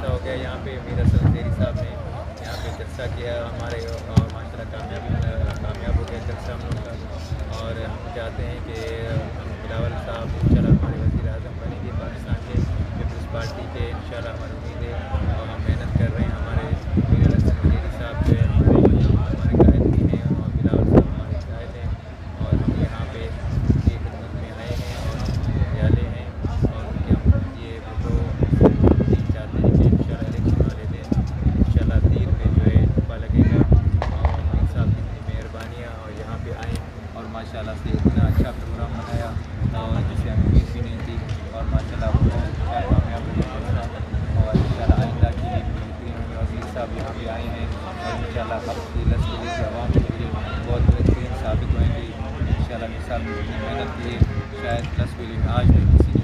जलसा हो गया यहाँ पे। मीर हसन ज़ेरी साहब ने यहाँ पे जलसा किया हमारे, और माशाल्लाह कामयाब हो गया जलसा हम लोग का। और हम चाहते हैं कि बिलावल साहब इंशाल्लाह हमारे वज़ीर-ए-आज़म बनेंगे पाकिस्तान के, पीपल्स पार्टी के, इंशाल्लाह हमारी उम्मीद है। और हम मेहनत कर रहे हैं। हमारे मीर हसन ज़ेरी साहब जो है हमारे कायद भी हैं, और बिलावल साहब हमारे कायद हैं। और हम यहाँ पे उनकी खिदमत में आए हैं और न्यायालय हैं, और उनके हम ये जो चाहते हैं कि इंशाल्लाह इलेक्शन वाले दिन इंशाल्लाह तीर पे जो है टप्पा लगेगा। और मीर साहब की इतनी मेहरबानियाँ, और यहाँ पे आए और माशाल्लाह से इतना अच्छा प्रोग्राम बनाया, और जिसे हमें उम्मीद भी नहीं थी। और माशाल्लाह वो अच्छा कामयाब हो गया। और इंशाल्लाह आइंदा की बेहतरीन होंगे। और मीर साहब यहाँ पे आए हैं, और इंशाल्लाह अब की लश्कर की आवाम के लिए बहुत बेहतरीन साबित होंगे। इंशाल्लाह मीर साहब ने इतनी मेहनत की है, शायद 10 में आज तक किसी